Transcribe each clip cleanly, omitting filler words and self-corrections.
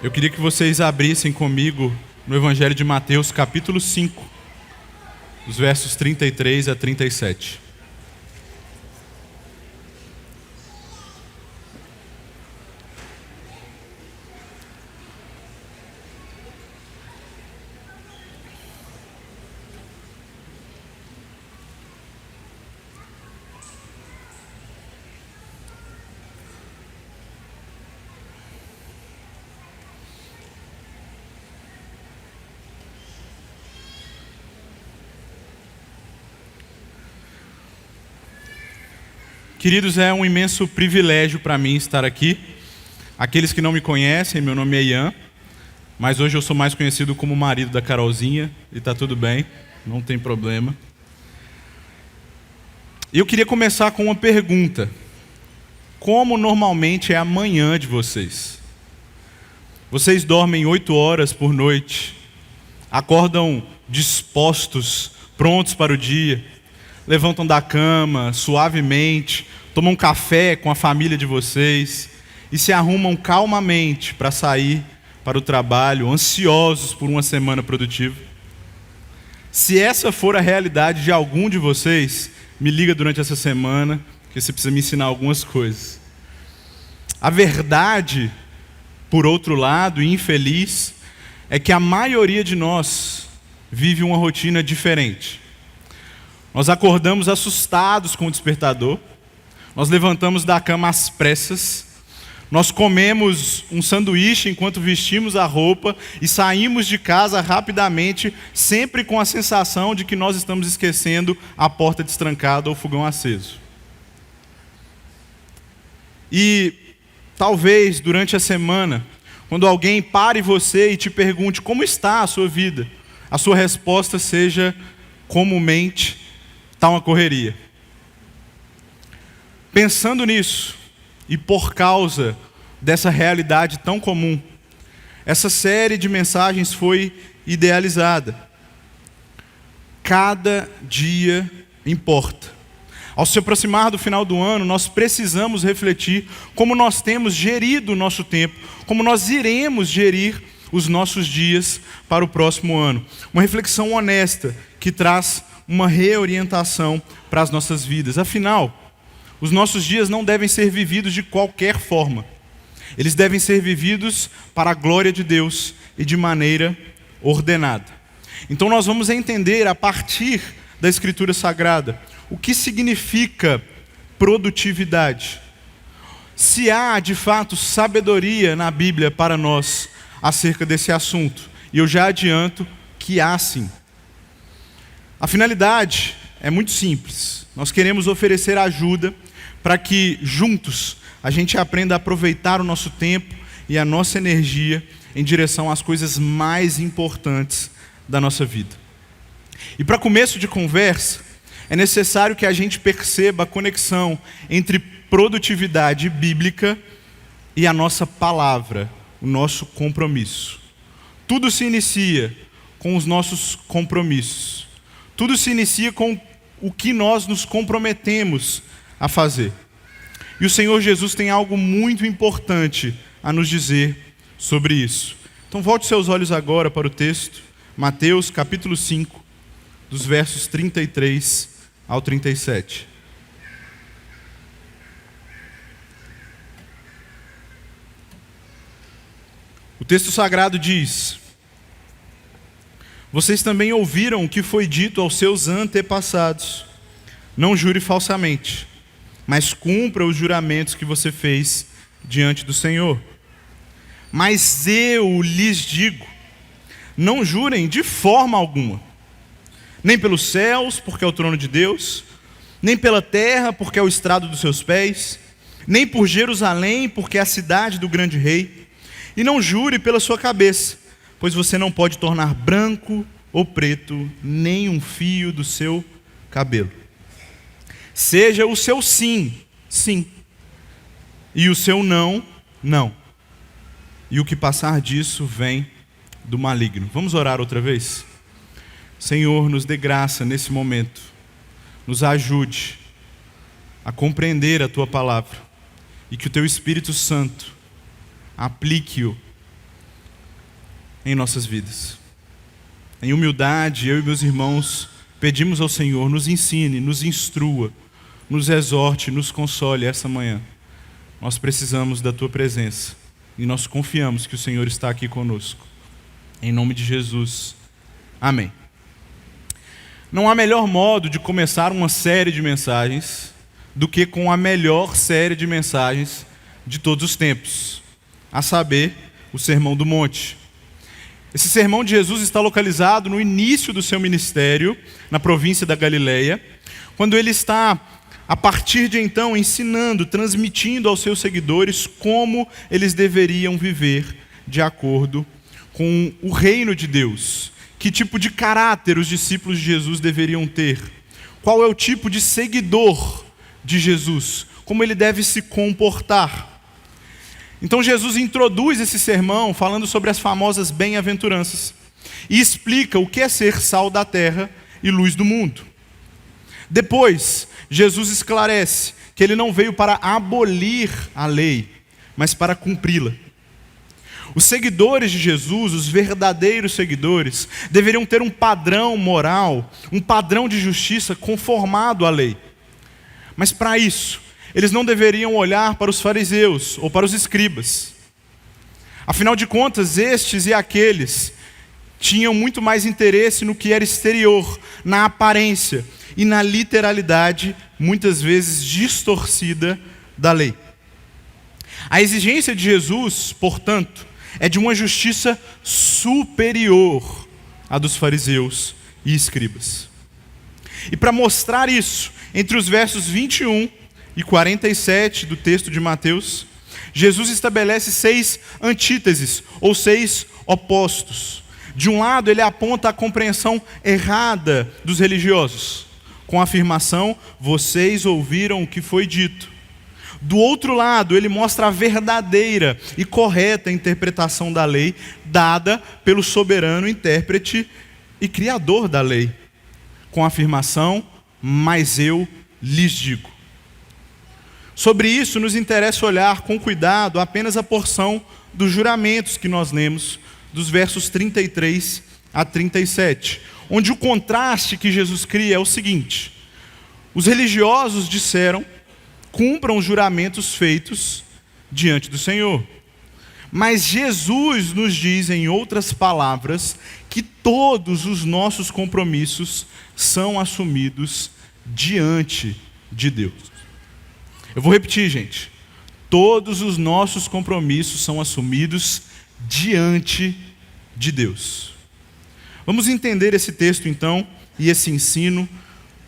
Eu queria que vocês abrissem comigo no Evangelho de Mateus, capítulo 5, dos versos 33 a 37. Queridos, é um imenso privilégio para mim estar aqui. Aqueles que não me conhecem, meu nome é Ian, mas hoje eu sou mais conhecido como marido da Carolzinha, e está tudo bem, não tem problema. Eu queria começar com uma pergunta. Como normalmente é a manhã de vocês? Vocês dormem 8 horas por noite, acordam dispostos, prontos para o dia, levantam da cama suavemente, tomam café com a família de vocês e se arrumam calmamente para sair para o trabalho, ansiosos por uma semana produtiva. Se essa for a realidade de algum de vocês, me liga durante essa semana, que você precisa me ensinar algumas coisas. A verdade, por outro lado, infeliz, é que a maioria de nós vive uma rotina diferente. Nós acordamos assustados com o despertador, nós levantamos da cama às pressas, nós comemos um sanduíche enquanto vestimos a roupa e saímos de casa rapidamente, sempre com a sensação de que nós estamos esquecendo a porta destrancada ou o fogão aceso. E talvez durante a semana, quando alguém pare você e te pergunte como está a sua vida, a sua resposta seja comumente: está uma correria. Pensando nisso, e por causa dessa realidade tão comum, essa série de mensagens foi idealizada. Cada dia importa. Ao se aproximar do final do ano, nós precisamos refletir como nós temos gerido o nosso tempo, como nós iremos gerir os nossos dias para o próximo ano. Uma reflexão honesta que traz uma reorientação para as nossas vidas. Afinal, os nossos dias não devem ser vividos de qualquer forma. Eles devem ser vividos para a glória de Deus e de maneira ordenada. Então nós vamos entender a partir da Escritura Sagrada o que significa produtividade. Se há de fato sabedoria na Bíblia para nós acerca desse assunto. E eu já adianto que há sim. A finalidade é muito simples. Nós queremos oferecer ajuda para que juntos a gente aprenda a aproveitar o nosso tempo e a nossa energia em direção às coisas mais importantes da nossa vida. E para começo de conversa, é necessário que a gente perceba a conexão entre produtividade bíblica e a nossa palavra, o nosso compromisso. Tudo se inicia com os nossos compromissos. Tudo se inicia com o que nós nos comprometemos a fazer. E o Senhor Jesus tem algo muito importante a nos dizer sobre isso. Então volte seus olhos agora para o texto, Mateus capítulo 5, dos versos 33 ao 37. O texto sagrado diz: vocês também ouviram o que foi dito aos seus antepassados. Não jure falsamente, mas cumpra os juramentos que você fez diante do Senhor. Mas eu lhes digo, não jurem de forma alguma, nem pelos céus, porque é o trono de Deus, nem pela terra, porque é o estrado dos seus pés, nem por Jerusalém, porque é a cidade do grande rei. E não jure pela sua cabeça, pois você não pode tornar branco ou preto nem um fio do seu cabelo. Seja o seu sim, sim, e o seu não, não. E o que passar disso vem do maligno. Vamos orar outra vez? Senhor, nos dê graça nesse momento. Nos ajude a compreender a Tua palavra e que o Teu Espírito Santo aplique-o em nossas vidas. Em humildade, eu e meus irmãos pedimos ao Senhor, nos ensine, nos instrua, nos exorte, nos console essa manhã. Nós precisamos da Tua presença e nós confiamos que o Senhor está aqui conosco. Em nome de Jesus. Amém. Não há melhor modo de começar uma série de mensagens do que com a melhor série de mensagens de todos os tempos, a saber, o Sermão do Monte. Esse sermão de Jesus está localizado no início do seu ministério, na província da Galileia, quando ele está, a partir de então, ensinando, transmitindo aos seus seguidores como eles deveriam viver de acordo com o reino de Deus. Que tipo de caráter os discípulos de Jesus deveriam ter? Qual é o tipo de seguidor de Jesus? Como ele deve se comportar? Então Jesus introduz esse sermão falando sobre as famosas bem-aventuranças e explica o que é ser sal da terra e luz do mundo. Depois, Jesus esclarece que ele não veio para abolir a lei, mas para cumpri-la. Os seguidores de Jesus, os verdadeiros seguidores, deveriam ter um padrão moral, um padrão de justiça conformado à lei. Mas para isso, eles não deveriam olhar para os fariseus ou para os escribas. Afinal de contas, estes e aqueles tinham muito mais interesse no que era exterior, na aparência e na literalidade, muitas vezes distorcida, da lei. A exigência de Jesus, portanto, é de uma justiça superior à dos fariseus e escribas. E para mostrar isso, entre os versos 21 e 47 do texto de Mateus, Jesus estabelece 6 antíteses, ou 6 opostos. De um lado, ele aponta a compreensão errada dos religiosos, com a afirmação, vocês ouviram o que foi dito. Do outro lado, ele mostra a verdadeira e correta interpretação da lei, dada pelo soberano intérprete e criador da lei, com a afirmação, mas eu lhes digo. Sobre isso, nos interessa olhar com cuidado apenas a porção dos juramentos que nós lemos, dos versos 33 a 37, onde o contraste que Jesus cria é o seguinte: os religiosos disseram, cumpram os juramentos feitos diante do Senhor. Mas Jesus nos diz, em outras palavras, que todos os nossos compromissos são assumidos diante de Deus. Eu vou repetir, gente. Todos os nossos compromissos são assumidos diante de Deus. Vamos entender esse texto, então, e esse ensino,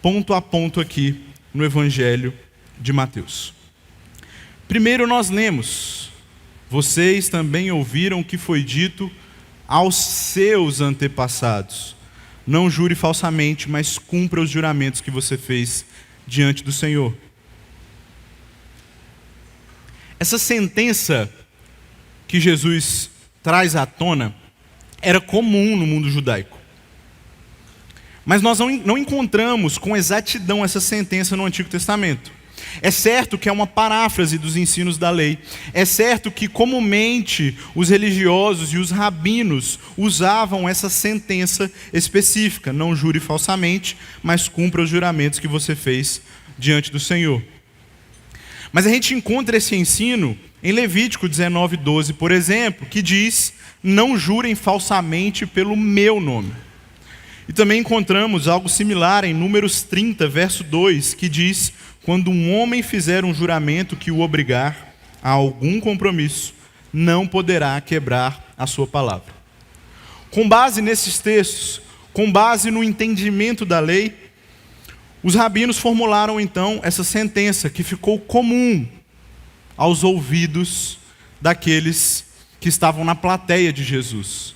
ponto a ponto aqui no Evangelho de Mateus. Primeiro nós lemos, vocês também ouviram o que foi dito aos seus antepassados. Não jure falsamente, mas cumpra os juramentos que você fez diante do Senhor. Essa sentença que Jesus traz à tona era comum no mundo judaico. Mas nós não encontramos com exatidão essa sentença no Antigo Testamento. É certo que é uma paráfrase dos ensinos da lei. É certo que comumente os religiosos e os rabinos usavam essa sentença específica. Não jure falsamente, mas cumpra os juramentos que você fez diante do Senhor. Mas a gente encontra esse ensino em Levítico 19:12, por exemplo, que diz, não jurem falsamente pelo meu nome. E também encontramos algo similar em Números 30, verso 2, que diz, quando um homem fizer um juramento que o obrigar a algum compromisso, não poderá quebrar a sua palavra. Com base nesses textos, com base no entendimento da lei, os rabinos formularam então essa sentença que ficou comum aos ouvidos daqueles que estavam na plateia de Jesus.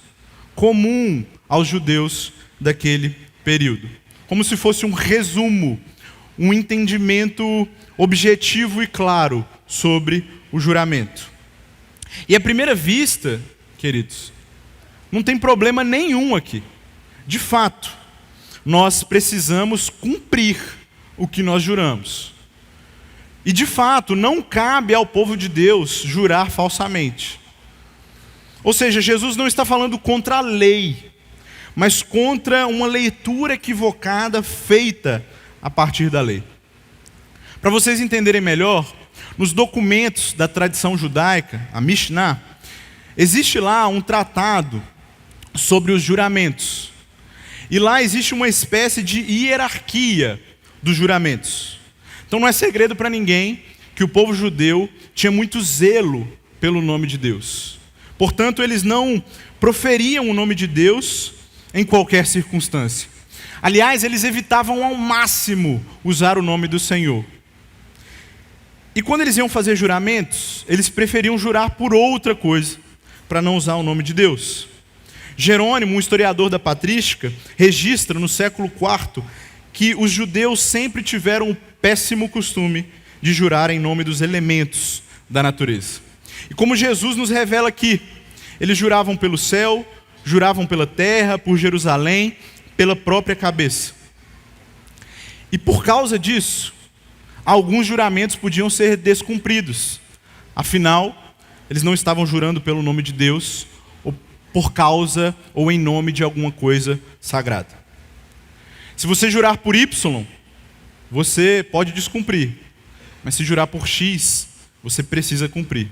Comum aos judeus daquele período. Como se fosse um resumo, um entendimento objetivo e claro sobre o juramento. E à primeira vista, queridos, não tem problema nenhum aqui. De fato, nós precisamos cumprir o que nós juramos. E de fato, não cabe ao povo de Deus jurar falsamente. Ou seja, Jesus não está falando contra a lei, mas contra uma leitura equivocada feita a partir da lei. Para vocês entenderem melhor, nos documentos da tradição judaica, a Mishnah, existe lá um tratado sobre os juramentos. E lá existe uma espécie de hierarquia dos juramentos. Então não é segredo para ninguém que o povo judeu tinha muito zelo pelo nome de Deus. Portanto, eles não proferiam o nome de Deus em qualquer circunstância. Aliás, eles evitavam ao máximo usar o nome do Senhor. E quando eles iam fazer juramentos, eles preferiam jurar por outra coisa, para não usar o nome de Deus. Jerônimo, um historiador da patrística, registra no século IV que os judeus sempre tiveram o péssimo costume de jurar em nome dos elementos da natureza. E como Jesus nos revela aqui, eles juravam pelo céu, juravam pela terra, por Jerusalém, pela própria cabeça. E por causa disso, alguns juramentos podiam ser descumpridos. Afinal, eles não estavam jurando pelo nome de Deus, ou por causa ou em nome de alguma coisa sagrada. Se você jurar por Y, você pode descumprir. Mas se jurar por X, você precisa cumprir.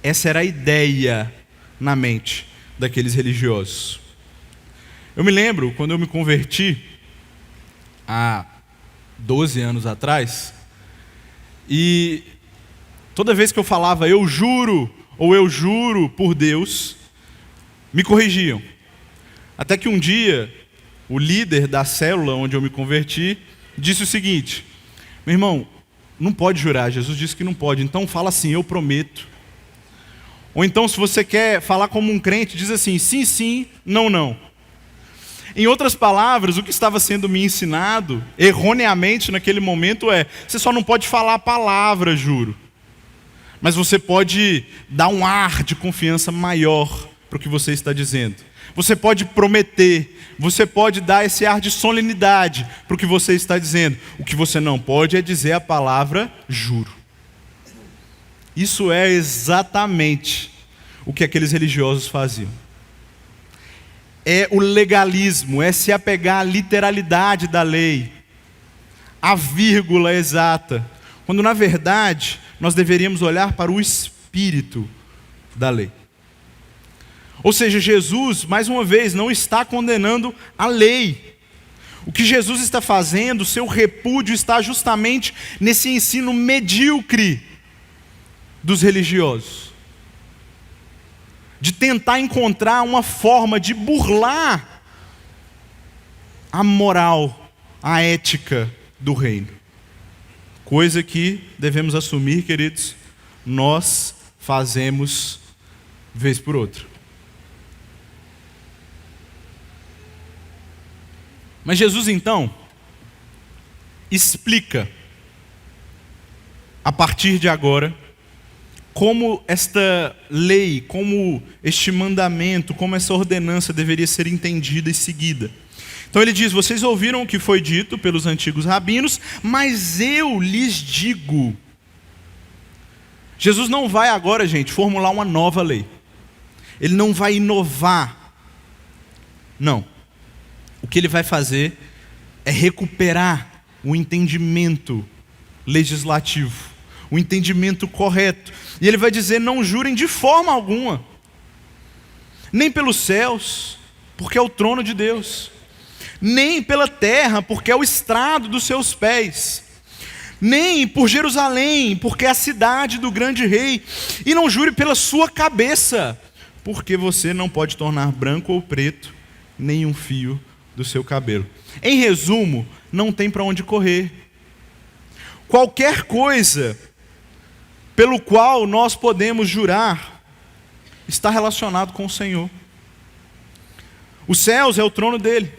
Essa era a ideia na mente daqueles religiosos. Eu me lembro, quando eu me converti, há 12 anos atrás, e toda vez que eu falava eu juro, ou eu juro por Deus, me corrigiam. Até que um dia, o líder da célula onde eu me converti, disse o seguinte: meu irmão, não pode jurar, Jesus disse que não pode, então fala assim, eu prometo. Ou então, se você quer falar como um crente, diz assim, sim, sim, não, não. Em outras palavras, o que estava sendo me ensinado, erroneamente naquele momento, você só não pode falar a palavra, juro. Mas você pode dar um ar de confiança maior para o que você está dizendo. Você pode prometer, você pode dar esse ar de solenidade para o que você está dizendo. O que você não pode é dizer a palavra juro. Isso é exatamente o que aqueles religiosos faziam. É o legalismo, é se apegar à literalidade da lei, à vírgula exata, quando na verdade nós deveríamos olhar para o espírito da lei. Ou seja, Jesus, mais uma vez, não está condenando a lei. O que Jesus está fazendo, o seu repúdio está justamente nesse ensino medíocre dos religiosos, de tentar encontrar uma forma de burlar a moral, a ética do reino. Coisa que devemos assumir, queridos, nós fazemos vez por outra. Mas Jesus então explica, a partir de agora, como esta lei, como este mandamento, como essa ordenança deveria ser entendida e seguida. Então ele diz, vocês ouviram o que foi dito pelos antigos rabinos, mas eu lhes digo. Jesus não vai agora, gente, formular uma nova lei. Ele não vai inovar. Não. O que ele vai fazer é recuperar o entendimento legislativo, o entendimento correto. E ele vai dizer, não jurem de forma alguma, nem pelos céus, porque é o trono de Deus, nem pela terra, porque é o estrado dos seus pés, nem por Jerusalém, porque é a cidade do grande rei, e não jure pela sua cabeça, porque você não pode tornar branco ou preto nenhum fio do seu cabelo. Em resumo, não tem para onde correr. Qualquer coisa pelo qual nós podemos jurar está relacionado com o Senhor. Os céus é o trono dele,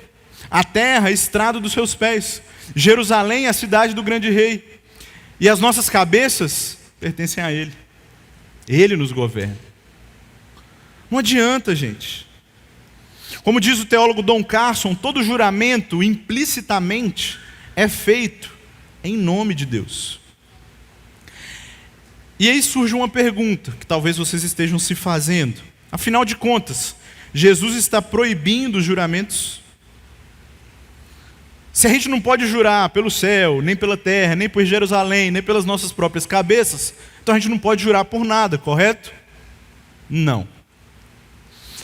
a terra é o estrado dos seus pés, Jerusalém é a cidade do grande rei, e as nossas cabeças pertencem a ele. Ele nos governa. Não adianta, gente. Como diz o teólogo Don Carson, todo juramento implicitamente é feito em nome de Deus. E aí surge uma pergunta que talvez vocês estejam se fazendo. Afinal de contas, Jesus está proibindo os juramentos? Se a gente não pode jurar pelo céu, nem pela terra, nem por Jerusalém, nem pelas nossas próprias cabeças, então a gente não pode jurar por nada, correto? Não.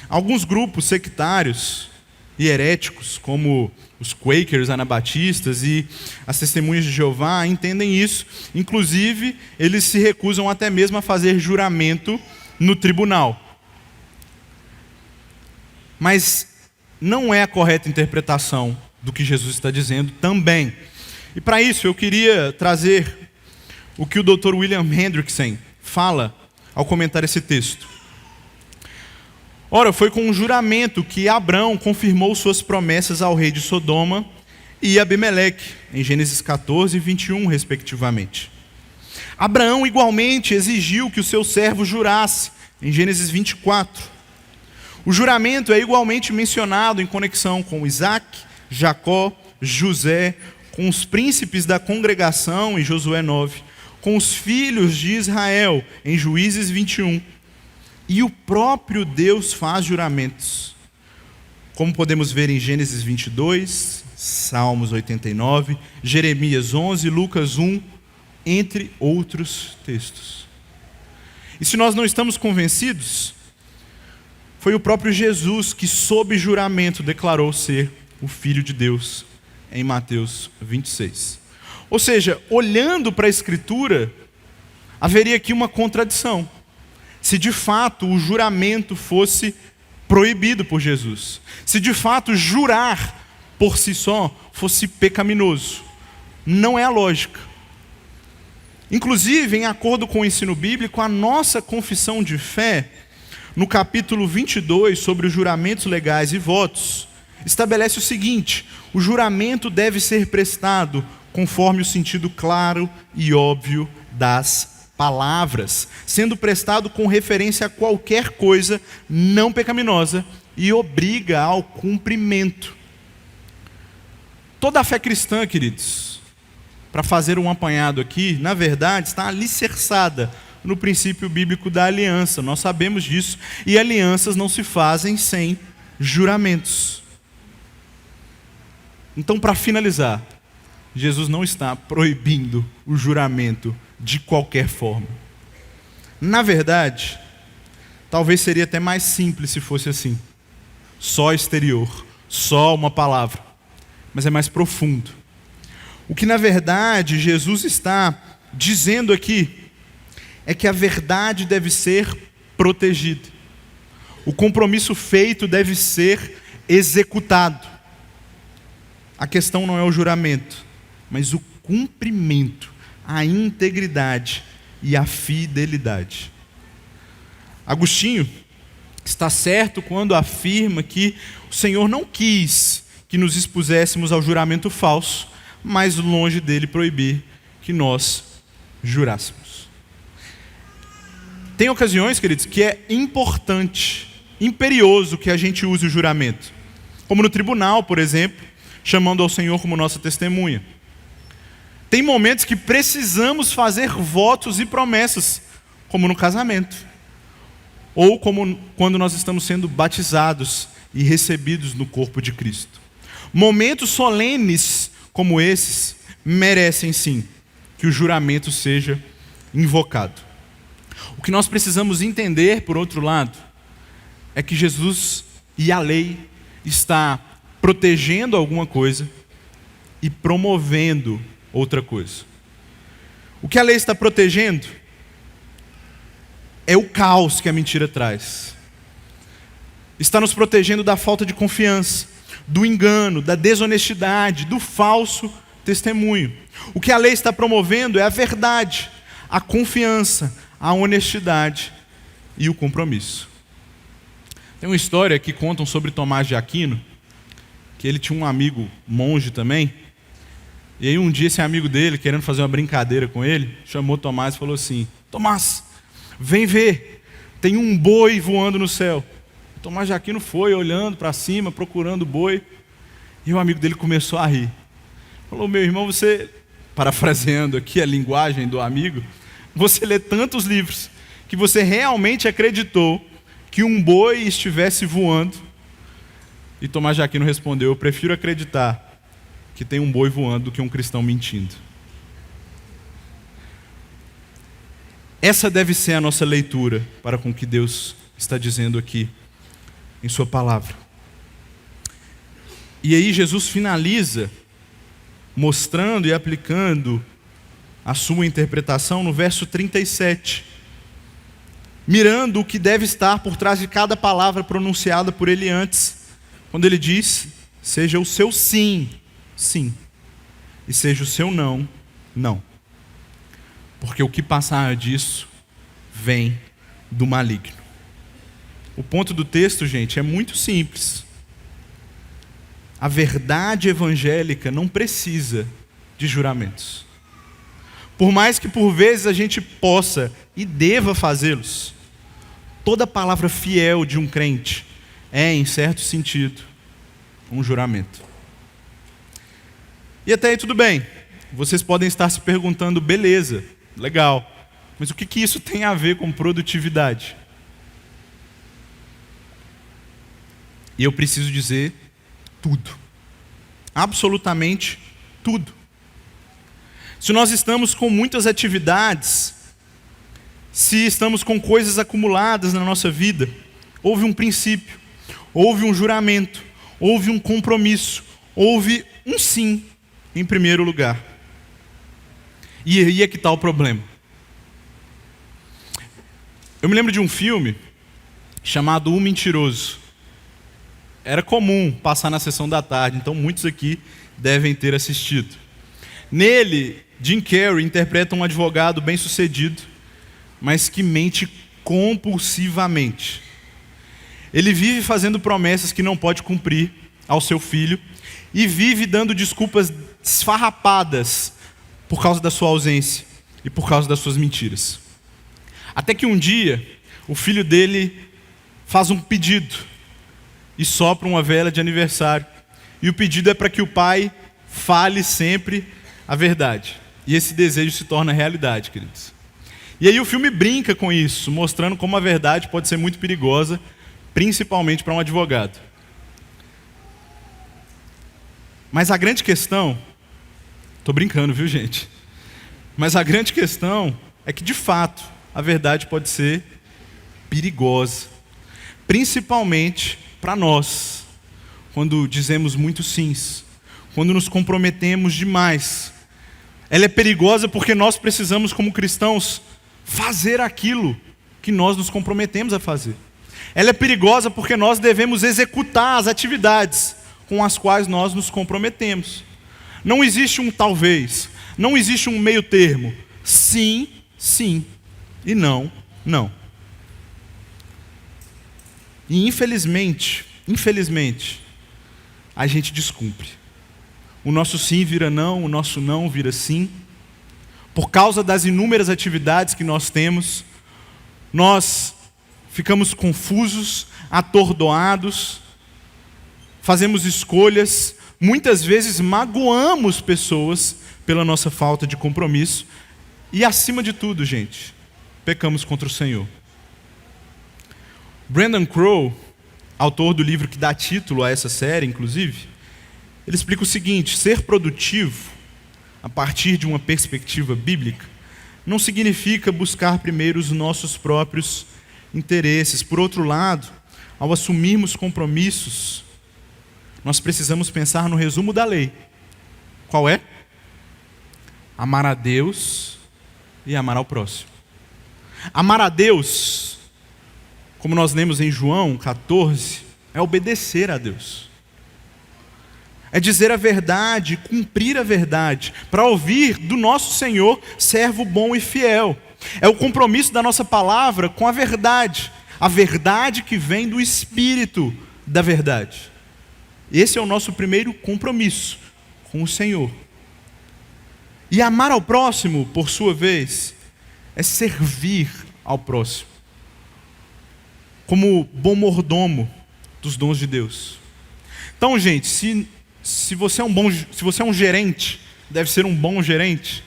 Alguns grupos sectários e heréticos, como os Quakers, anabatistas e as Testemunhas de Jeová, entendem isso. Inclusive, eles se recusam até mesmo a fazer juramento no tribunal. Mas não é a correta interpretação do que Jesus está dizendo também. E para isso eu queria trazer o que o Dr. William Hendrickson fala ao comentar esse texto. Ora, foi com um juramento que Abrão confirmou suas promessas ao rei de Sodoma e Abimeleque, em Gênesis 14 e 21, respectivamente. Abraão igualmente exigiu que o seu servo jurasse, em Gênesis 24. O juramento é igualmente mencionado em conexão com Isaac, Jacó, José, com os príncipes da congregação, em Josué 9, com os filhos de Israel, em Juízes 21. E o próprio Deus faz juramentos, como podemos ver em Gênesis 22, Salmos 89, Jeremias 11, Lucas 1, entre outros textos. E se nós não estamos convencidos, foi o próprio Jesus que, sob juramento, declarou ser o Filho de Deus, em Mateus 26. Ou seja, olhando para a Escritura, haveria aqui uma contradição. Se de fato o juramento fosse proibido por Jesus, se de fato jurar por si só fosse pecaminoso, não é a lógica. Inclusive, em acordo com o ensino bíblico, a nossa confissão de fé, no capítulo 22, sobre os juramentos legais e votos, estabelece o seguinte: o juramento deve ser prestado conforme o sentido claro e óbvio das palavras, sendo prestado com referência a qualquer coisa não pecaminosa e obriga ao cumprimento. Toda a fé cristã, queridos, para fazer um apanhado aqui, na verdade, está alicerçada no princípio bíblico da aliança. Nós sabemos disso, e alianças não se fazem sem juramentos. Então, para finalizar, Jesus não está proibindo o juramento de qualquer forma. Na verdade, talvez seria até mais simples se fosse assim. Só exterior, só uma palavra. Mas é mais profundo. O que na verdade Jesus está dizendo aqui é que a verdade deve ser protegida. O compromisso feito deve ser executado. A questão não é o juramento, mas o cumprimento, a integridade e a fidelidade. Agostinho está certo quando afirma que o Senhor não quis que nos expuséssemos ao juramento falso, mas longe dele proibir que nós jurássemos. Tem ocasiões, queridos, que é importante, imperioso que a gente use o juramento. Como no tribunal, por exemplo, chamando ao Senhor como nossa testemunha. Tem momentos que precisamos fazer votos e promessas, como no casamento. Ou como quando nós estamos sendo batizados e recebidos no corpo de Cristo. Momentos solenes como esses merecem sim que o juramento seja invocado. O que nós precisamos entender, por outro lado, é que Jesus e a lei está protegendo alguma coisa e promovendo outra coisa. O que a lei está protegendo é o caos que a mentira traz. Está nos protegendo da falta de confiança, do engano, da desonestidade, do falso testemunho. O que a lei está promovendo é a verdade, a confiança, a honestidade e o compromisso. Tem uma história que contam sobre Tomás de Aquino, que ele tinha um amigo monge também, e aí um dia esse amigo dele, querendo fazer uma brincadeira com ele, chamou Tomás e falou assim: Tomás, vem ver, tem um boi voando no céu. Tomás de Aquino foi olhando para cima, procurando o boi, e o amigo dele começou a rir. Falou: meu irmão, você, parafraseando aqui a linguagem do amigo, você lê tantos livros que você realmente acreditou que um boi estivesse voando, e Tomás de Aquino respondeu: eu prefiro acreditar que tem um boi voando do que um cristão mentindo. Essa deve ser a nossa leitura para com o que Deus está dizendo aqui em sua palavra. E aí Jesus finaliza mostrando e aplicando a sua interpretação no verso 37, mirando o que deve estar por trás de cada palavra pronunciada por ele antes, quando ele diz: seja o seu sim, sim, e seja o seu não, não. Porque o que passar disso vem do maligno. O ponto do texto, gente, é muito simples. A verdade evangélica não precisa de juramentos. Por mais que por vezes a gente possa e deva fazê-los, toda palavra fiel de um crente é, em certo sentido, um juramento. E até aí tudo bem. Vocês podem estar se perguntando: beleza, legal, mas o que isso tem a ver com produtividade? E eu preciso dizer tudo. Absolutamente tudo. Se nós estamos com muitas atividades, se estamos com coisas acumuladas na nossa vida, houve um princípio, houve um juramento, houve um compromisso, houve um sim em primeiro lugar. E aí é que está o problema. Eu me lembro de um filme chamado O Mentiroso. Era comum passar na sessão da tarde, então muitos aqui devem ter assistido. Nele, Jim Carrey interpreta um advogado bem-sucedido, mas que mente compulsivamente. Ele vive fazendo promessas que não pode cumprir ao seu filho e vive dando desculpas esfarrapadas por causa da sua ausência e por causa das suas mentiras. Até que um dia, o filho dele faz um pedido e sopra uma vela de aniversário. E o pedido é para que o pai fale sempre a verdade. E esse desejo se torna realidade, queridos. E aí o filme brinca com isso, mostrando como a verdade pode ser muito perigosa, principalmente para um advogado. Mas a grande questão, estou brincando, viu, gente? Mas a grande questão é que, de fato, a verdade pode ser perigosa, principalmente para nós, quando dizemos muitos sims, quando nos comprometemos demais. Ela é perigosa porque nós precisamos, como cristãos, fazer aquilo que nós nos comprometemos a fazer. Ela é perigosa porque nós devemos executar as atividades com as quais nós nos comprometemos. Não existe um talvez, não existe um meio termo. Sim, sim, e não, não. E infelizmente, a gente descumpre. O nosso sim vira não, o nosso não vira sim. Por causa das inúmeras atividades que nós temos, nós ficamos confusos, atordoados, fazemos escolhas, muitas vezes magoamos pessoas pela nossa falta de compromisso e, acima de tudo, gente, pecamos contra o Senhor. Brandon Crowe, autor do livro que dá título a essa série, inclusive, ele explica o seguinte: ser produtivo, a partir de uma perspectiva bíblica, não significa buscar primeiro os nossos próprios interesses. Por outro lado, ao assumirmos compromissos, nós precisamos pensar no resumo da lei. Qual é? Amar a Deus e amar ao próximo. Amar a Deus, como nós lemos em João 14, é obedecer a Deus. É dizer a verdade, cumprir a verdade, para ouvir do nosso Senhor, servo bom e fiel. É o compromisso da nossa palavra com a verdade que vem do Espírito da verdade. Esse é o nosso primeiro compromisso com o Senhor. E amar ao próximo, por sua vez, é servir ao próximo, como bom mordomo dos dons de Deus. Então, gente, se você é um gerente, deve ser um bom gerente,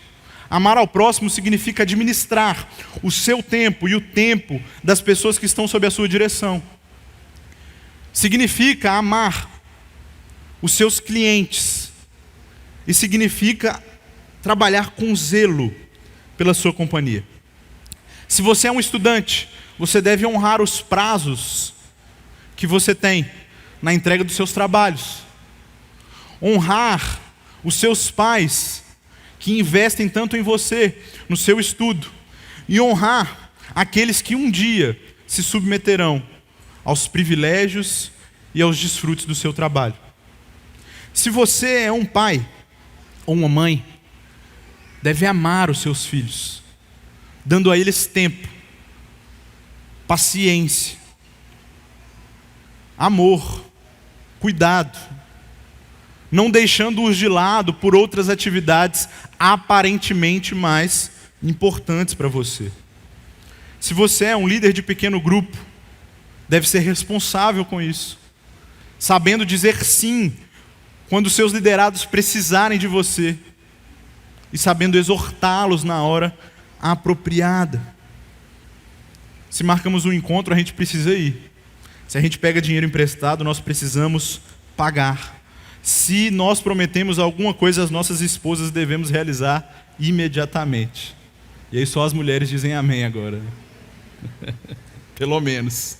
Amar ao próximo significa administrar o seu tempo e o tempo das pessoas que estão sob a sua direção. Significa amar os seus clientes. E significa trabalhar com zelo pela sua companhia. Se você é um estudante, você deve honrar os prazos que você tem na entrega dos seus trabalhos. Honrar os seus pais que investem tanto em você, no seu estudo. E honrar aqueles que um dia se submeterão aos privilégios e aos desfrutes do seu trabalho. Se você é um pai ou uma mãe, deve amar os seus filhos, dando a eles tempo, paciência, amor, cuidado, não deixando-os de lado por outras atividades aparentemente mais importantes para você. Se você é um líder de pequeno grupo, deve ser responsável com isso, sabendo dizer sim quando seus liderados precisarem de você e sabendo exortá-los na hora apropriada. Se marcamos um encontro, a gente precisa ir. Se a gente pega dinheiro emprestado, nós precisamos pagar. Se nós prometemos alguma coisa às nossas esposas, devemos realizar imediatamente. E aí só as mulheres dizem amém agora. Pelo menos.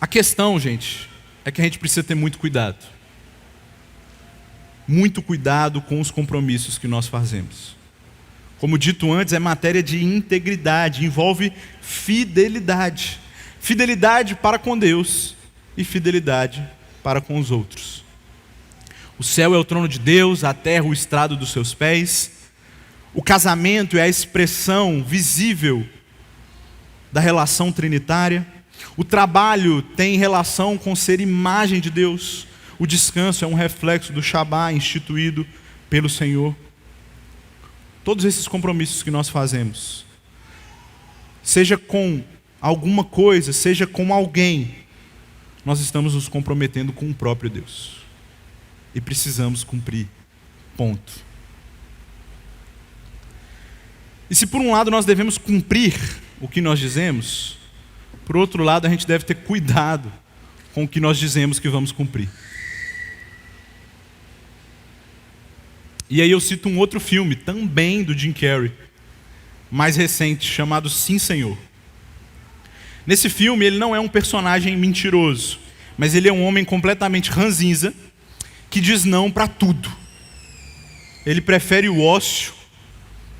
A questão, gente, é que a gente precisa ter muito cuidado. Muito cuidado com os compromissos que nós fazemos. Como dito antes, é matéria de integridade, envolve fidelidade. Fidelidade para com Deus e fidelidade para com os outros. O céu é o trono de Deus, a terra o estrado dos seus pés. O casamento é a expressão visível da relação trinitária. O trabalho tem relação com ser imagem de Deus. O descanso é um reflexo do Shabá instituído pelo Senhor. Todos esses compromissos que nós fazemos, seja com alguma coisa, seja com alguém, nós estamos nos comprometendo com o próprio Deus. E precisamos cumprir. Ponto. E se por um lado nós devemos cumprir o que nós dizemos, por outro lado a gente deve ter cuidado com o que nós dizemos que vamos cumprir. E aí eu cito um outro filme, também do Jim Carrey, mais recente, chamado Sim, Senhor. Nesse filme ele não é um personagem mentiroso, mas ele é um homem completamente ranzinza, que diz não para tudo. Ele prefere o ócio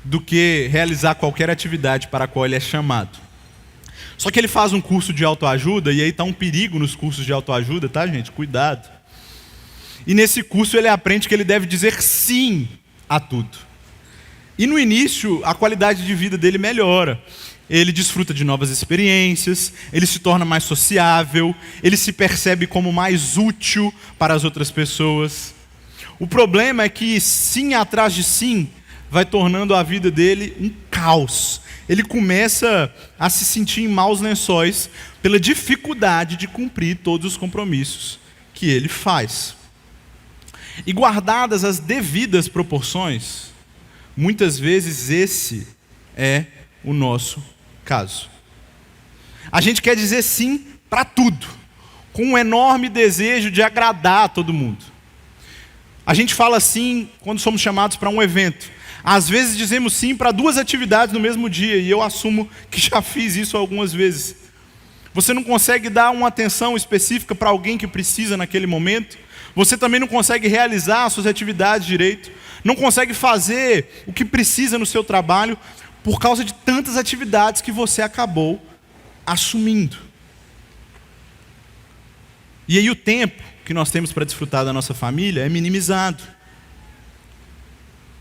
do que realizar qualquer atividade para a qual ele é chamado. Só que ele faz um curso de autoajuda, e aí está um perigo nos cursos de autoajuda, tá, gente? Cuidado. E nesse curso ele aprende que ele deve dizer sim a tudo. E no início, a qualidade de vida dele melhora. Ele desfruta de novas experiências, ele se torna mais sociável, ele se percebe como mais útil para as outras pessoas. O problema é que sim atrás de sim vai tornando a vida dele um caos. Ele começa a se sentir em maus lençóis pela dificuldade de cumprir todos os compromissos que ele faz. E guardadas as devidas proporções, muitas vezes esse é o nosso caso. A gente quer dizer sim para tudo, com um enorme desejo de agradar a todo mundo. A gente fala sim quando somos chamados para um evento. Às vezes dizemos sim para 2 atividades no mesmo dia, e eu assumo que já fiz isso algumas vezes. Você não consegue dar uma atenção específica para alguém que precisa naquele momento. Você também não consegue realizar as suas atividades direito. Não consegue fazer o que precisa no seu trabalho por causa de tantas atividades que você acabou assumindo. E aí o tempo que nós temos para desfrutar da nossa família é minimizado.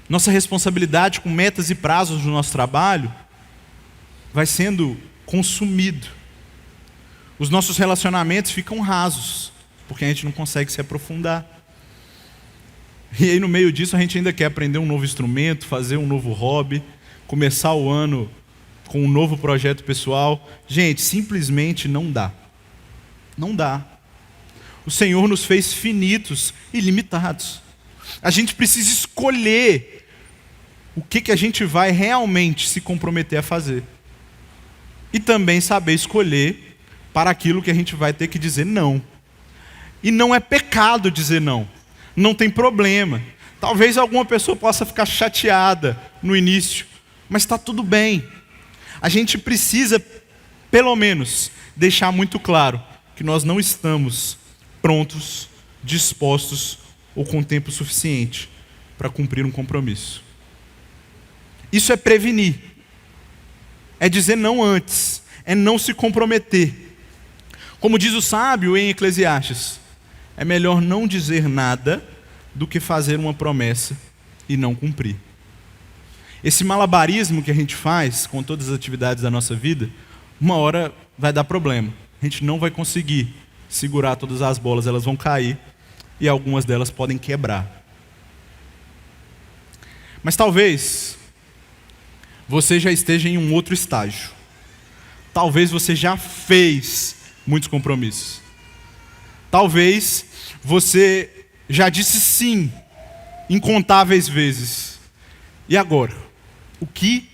Nossa responsabilidade com metas e prazos do nosso trabalho vai sendo consumido. Os nossos relacionamentos ficam rasos, porque a gente não consegue se aprofundar. E aí no meio disso a gente ainda quer aprender um novo instrumento, fazer um novo hobby, começar o ano com um novo projeto pessoal. Gente, simplesmente não dá. Não dá. O Senhor nos fez finitos e limitados. A gente precisa escolher o que a gente vai realmente se comprometer a fazer. E também saber escolher para aquilo que a gente vai ter que dizer não. E não é pecado dizer não. Não tem problema. Talvez alguma pessoa possa ficar chateada no início, mas está tudo bem. A gente precisa, pelo menos, deixar muito claro que nós não estamos prontos, dispostos ou com tempo suficiente para cumprir um compromisso. Isso é prevenir. É dizer não antes. É não se comprometer. Como diz o sábio em Eclesiastes, é melhor não dizer nada do que fazer uma promessa e não cumprir. Esse malabarismo que a gente faz com todas as atividades da nossa vida, uma hora vai dar problema. A gente não vai conseguir segurar todas as bolas, elas vão cair e algumas delas podem quebrar. Mas talvez você já esteja em um outro estágio. Talvez você já fez muitos compromissos. Talvez você já disse sim incontáveis vezes. E agora? O que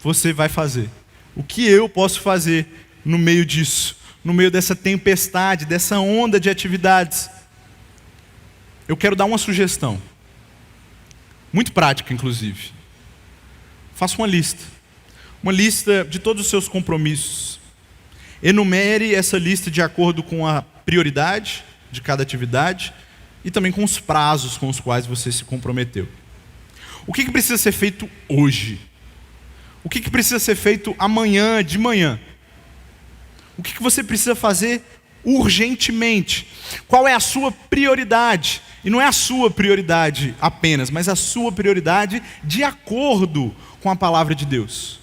você vai fazer? O que eu posso fazer no meio disso? No meio dessa tempestade, dessa onda de atividades? Eu quero dar uma sugestão. Muito prática, inclusive. Faça uma lista. Uma lista de todos os seus compromissos. Enumere essa lista de acordo com a prioridade de cada atividade e também com os prazos com os quais você se comprometeu. O que precisa ser feito hoje? O que precisa ser feito amanhã de manhã? O que você precisa fazer urgentemente? Qual é a sua prioridade? E não é a sua prioridade apenas, mas a sua prioridade de acordo com a palavra de Deus.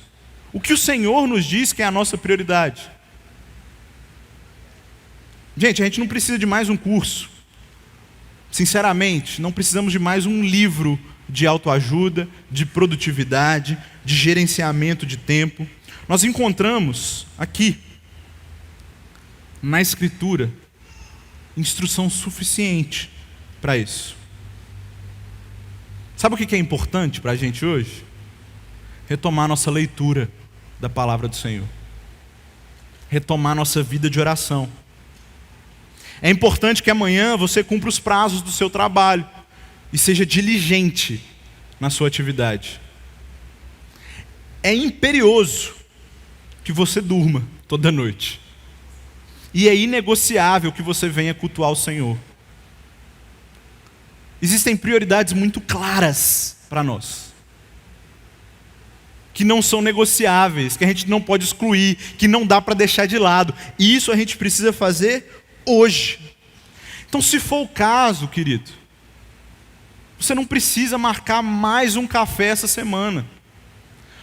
O que o Senhor nos diz que é a nossa prioridade. Gente, a gente não precisa de mais um curso. Sinceramente, não precisamos de mais um livro de autoajuda, de produtividade, de gerenciamento de tempo. Nós encontramos aqui, na Escritura, instrução suficiente para isso. Sabe o que é importante para a gente hoje? Retomar nossa leitura da palavra do Senhor. Retomar nossa vida de oração. É importante que amanhã você cumpra os prazos do seu trabalho e seja diligente na sua atividade. É imperioso que você durma toda noite. E é inegociável que você venha cultuar o Senhor. Existem prioridades muito claras para nós, que não são negociáveis, que a gente não pode excluir, que não dá para deixar de lado. E isso a gente precisa fazer hoje. Então, se for o caso, querido, você não precisa marcar mais um café essa semana.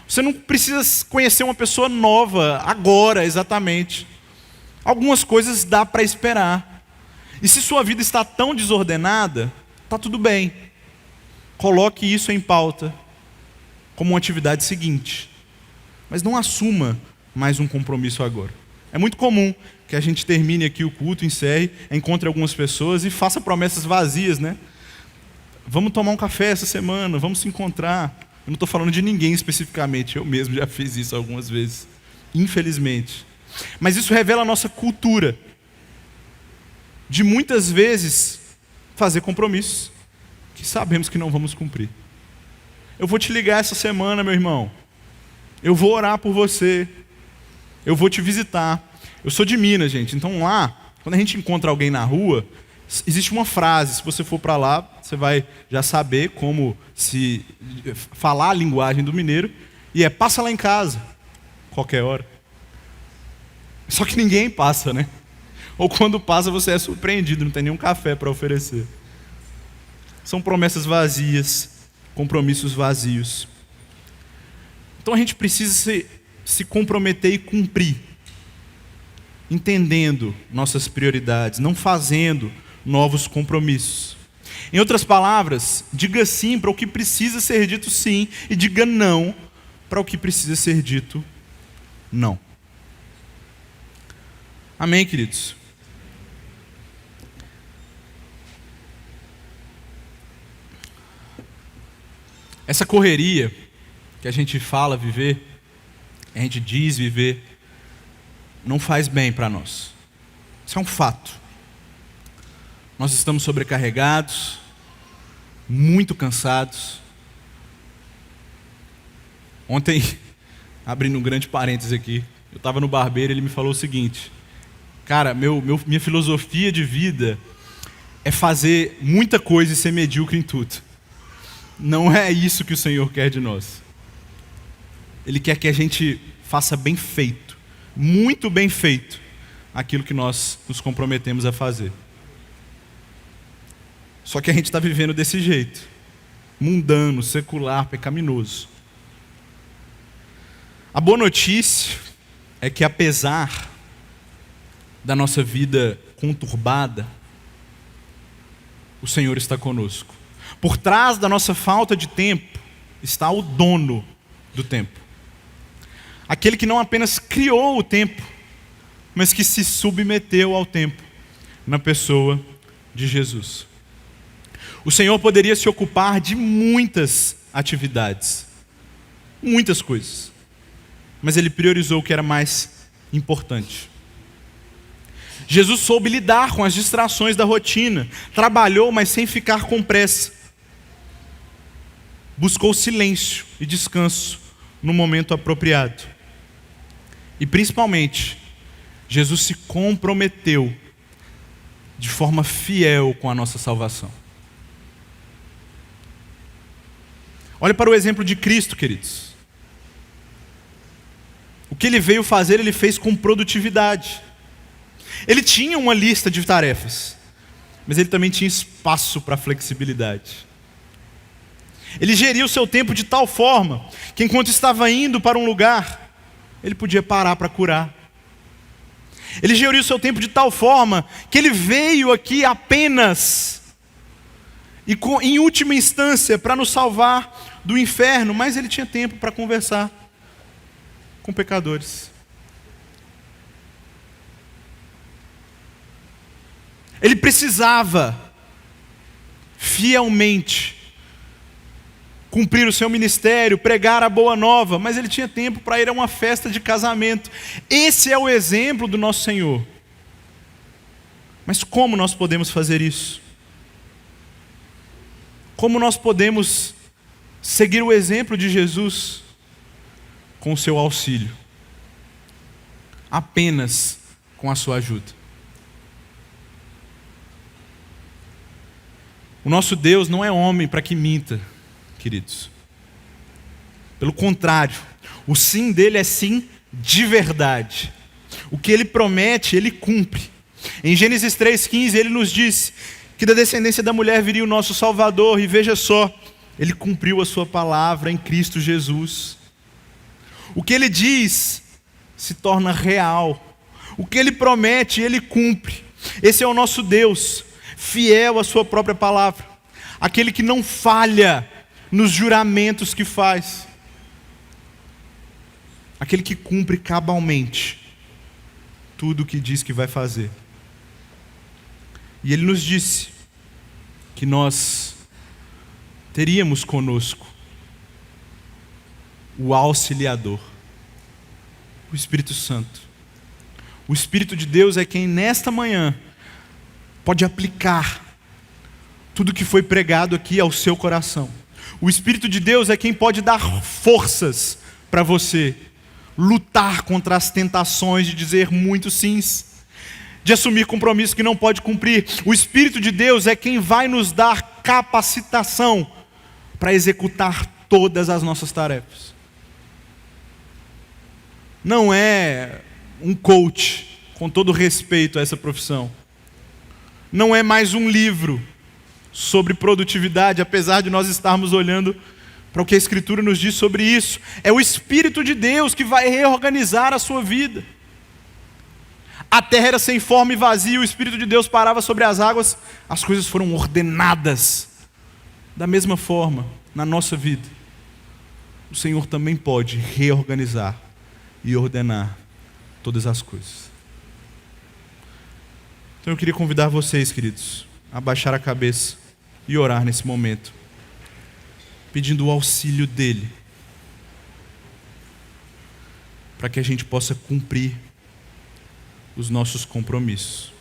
Você não precisa conhecer uma pessoa nova agora, exatamente. Algumas coisas dá para esperar. E se sua vida está tão desordenada, está tudo bem. Coloque isso em pauta como uma atividade seguinte. Mas não assuma mais um compromisso agora. É muito comum que a gente termine aqui o culto, encerre, encontre algumas pessoas e faça promessas vazias, né? Vamos tomar um café essa semana, vamos se encontrar. Eu não estou falando de ninguém especificamente, eu mesmo já fiz isso algumas vezes, infelizmente. Mas isso revela a nossa cultura de muitas vezes fazer compromissos que sabemos que não vamos cumprir. Eu vou te ligar essa semana, meu irmão. Eu vou orar por você. Eu vou te visitar. Eu sou de Minas, gente. Então lá, quando a gente encontra alguém na rua, existe uma frase. Se você for para lá, você vai já saber como se falar a linguagem do mineiro. E é, passa lá em casa. Qualquer hora. Só que ninguém passa, né? Ou quando passa, você é surpreendido. Não tem nenhum café para oferecer. São promessas vazias. Compromissos vazios. Então a gente precisa se comprometer e cumprir, entendendo nossas prioridades, não fazendo novos compromissos. Em outras palavras, diga sim para o que precisa ser dito sim e diga não para o que precisa ser dito não. Amém, queridos? Essa correria que a gente fala viver, que a gente diz viver, não faz bem para nós. Isso é um fato. Nós estamos sobrecarregados, muito cansados. Ontem, abrindo um grande parênteses aqui, eu estava no barbeiro e ele me falou o seguinte: cara, minha filosofia de vida é fazer muita coisa e ser medíocre em tudo. Não é isso que o Senhor quer de nós. Ele quer que a gente faça bem feito, muito bem feito, aquilo que nós nos comprometemos a fazer. Só que a gente está vivendo desse jeito, mundano, secular, pecaminoso. A boa notícia é que, apesar da nossa vida conturbada, o Senhor está conosco. Por trás da nossa falta de tempo está o dono do tempo. Aquele que não apenas criou o tempo, mas que se submeteu ao tempo, na pessoa de Jesus. O Senhor poderia se ocupar de muitas atividades, muitas coisas, mas Ele priorizou o que era mais importante. Jesus soube lidar com as distrações da rotina, trabalhou, mas sem ficar com pressa. Buscou silêncio e descanso no momento apropriado. E principalmente, Jesus se comprometeu de forma fiel com a nossa salvação. Olhe para o exemplo de Cristo, queridos. O que Ele veio fazer, Ele fez com produtividade. Ele tinha uma lista de tarefas, mas Ele também tinha espaço para flexibilidade. Ele geria o seu tempo de tal forma que, enquanto estava indo para um lugar, Ele podia parar para curar. Ele geria o seu tempo de tal forma que Ele veio aqui apenas e em última instância para nos salvar do inferno, mas Ele tinha tempo para conversar com pecadores. Ele precisava fielmente cumprir o seu ministério, pregar a boa nova, mas Ele tinha tempo para ir a uma festa de casamento. Esse é o exemplo do nosso Senhor. Mas como nós podemos fazer isso? Como nós podemos seguir o exemplo de Jesus com o seu auxílio? Apenas com a sua ajuda. O nosso Deus não é homem para que minta, queridos. Pelo contrário, o sim dele é sim de verdade. O que Ele promete, Ele cumpre. Em Gênesis 3,15 Ele nos disse que da descendência da mulher viria o nosso Salvador, e veja só, Ele cumpriu a sua palavra em Cristo Jesus. O que Ele diz se torna real. O que Ele promete, Ele cumpre. Esse é o nosso Deus, fiel à sua própria palavra, aquele que não falha nos juramentos que faz, aquele que cumpre cabalmente tudo o que diz que vai fazer. E Ele nos disse que nós teríamos conosco o auxiliador, o Espírito Santo. O Espírito de Deus é quem nesta manhã pode aplicar tudo que foi pregado aqui ao seu coração. O Espírito de Deus é quem pode dar forças para você lutar contra as tentações de dizer muitos sims, de assumir compromissos que não pode cumprir. O Espírito de Deus é quem vai nos dar capacitação para executar todas as nossas tarefas. Não é um coach, com todo respeito a essa profissão. Não é mais um livro sobre produtividade, apesar de nós estarmos olhando para o que a Escritura nos diz sobre isso. É o Espírito de Deus que vai reorganizar a sua vida. A terra era sem forma e vazia, o Espírito de Deus parava sobre as águas, as coisas foram ordenadas. Da mesma forma, na nossa vida, o Senhor também pode reorganizar e ordenar todas as coisas. Então eu queria convidar vocês, queridos, a baixar a cabeça e orar nesse momento, pedindo o auxílio dEle para que a gente possa cumprir os nossos compromissos.